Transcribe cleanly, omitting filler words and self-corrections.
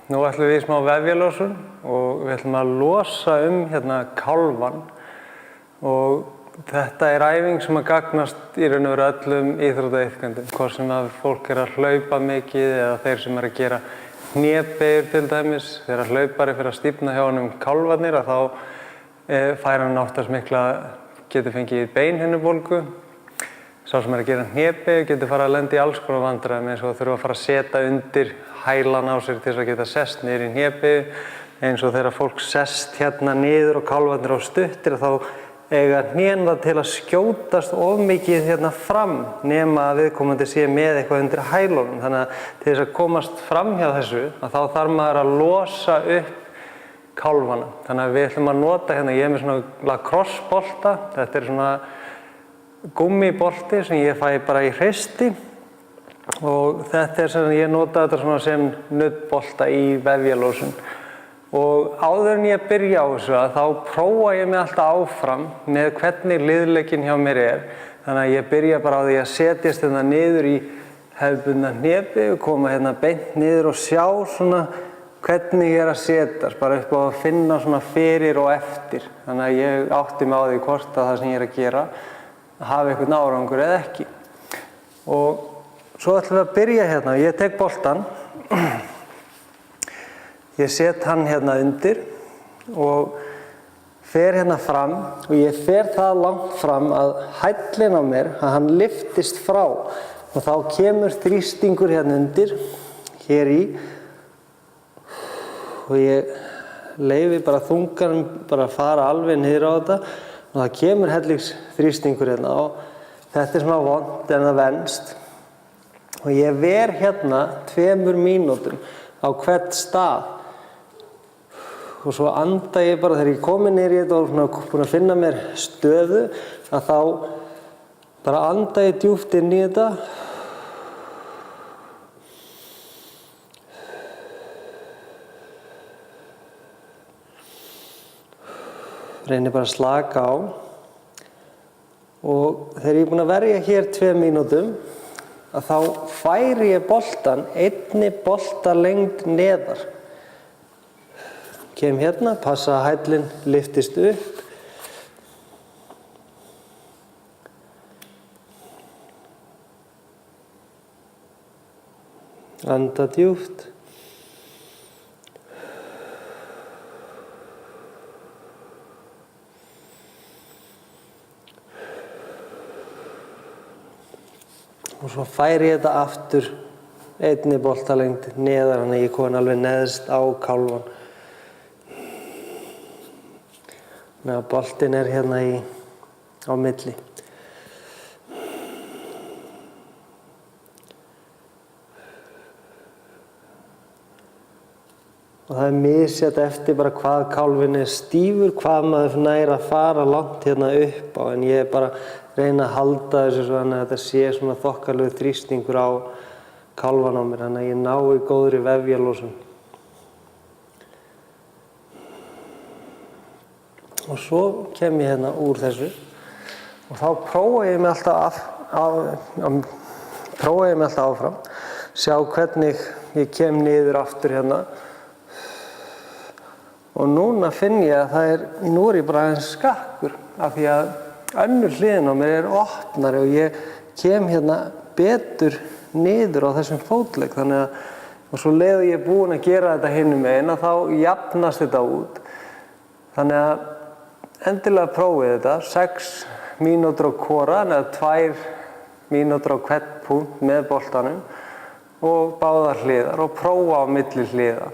Nú ætlum við í smá vefjalosun og við ætlum að losa hérna kálfann og þetta æfing sem að gagnast í raun og veru öllum íþróttaiðkendum, hvort sem að fólk að hlaupa mikið eða þeir sem að gera hnébeygjur til dæmis. Þegar hlaupari fyrir að stífna hjá honum kálfarnir þá fær hann oftast getur fengið beinhinnubólgu. Sá sem að gera hnébeygjur getur farið að lenda í alls konar vandræðum eins og þurfa að fara að setja undir hælan á sér til þess að geta sest niður í hnébeyju. Eins og þegar fólk sest hérna niður og kálfarnir á stuttir þá eiga hnén til að skjótast of mikið hérna fram nema að viðkomandi sé með eitthvað undir hælunum. Þannig að til þess að komast fram hjá þessu þá þarf maður að losa upp kálfana. Þannig að við ætlum að nota hérna, ég með svona lacrosse-bolta. Þetta svona gúmmíbolti sem ég fæ bara í hreisti og þetta sem ég nota þetta svona sem nuddbolta í vefjalosun. Og áður en ég byrja á þessu þá prófa ég mig alltaf áfram með hvernig liðleikinn hjá mér er. Þannig að ég byrja bara á því að setjast hérna niður í hefðbundna hnébeyju, koma hérna beint niður og sjá svona hvernig ég að setjast, bara upp á að finna svona fyrir og eftir. Þannig að ég átti mig á því hvort að það sem ég að gera hafi einhvern árangur eða ekki. Og svo ætlum við að byrja hérna, ég tek boltan. Ég set hann hérna undir og fer hérna fram og ég fer það langt fram að hællinn á mér, að hann lyftist frá og þá kemur þrýstingur hérna undir, hér í og ég leyfi bara þunganum bara að fara alveg niður á þetta og það kemur helliks þrýstingur hérna og þetta smá vont en það venst og ég ver hérna 2 mínútum á hvert stað. Og svo anda ég bara þegar ég komi niður í þetta og búin að finna mér stöðu að þá bara anda ég djúpt inn í þetta. Reyni bara að slaka á og þegar ég er búin að verja hér 2 mínútum að þá færi ég boltan 1 boltalengd neðar. Kem hérna, passa að hællinn lyftist upp. Anda djúpt. Og svo færi ég þetta aftur 1 boltalengd neðar, þannig að ég kom alveg neðst á kálfann. Þannig að boltinn hérna á milli. Og það er misjafnt eftir bara hvað kálfinn er stífur, hvað maður nær að fara langt hérna upp á. En ég er bara að reyna að halda þessu svona að þetta sé svona þokkalegu þrýstingur á kálfann á mér. Þannig að ég nái góðri vefjalosun. Og svo kem ég hérna úr þessu og þá prófa ég mig alltaf áfram, sjá hvernig ég kem niður aftur hérna. Og núna finn ég að nú er ég bara aðeins skakkur af því að önnur hliðin á mér er opnari og ég kem hérna betur niður á þessum fótlegg. Þannig að svo leið ég búinn að gera þetta hinum megin að þá jafnast þetta út. Þannig að endilega prófið þetta, 6 mínútur á hvoran eða 2 mínútur á hvern punkt með boltanum og báðar hliðar og prófa á milli hliða.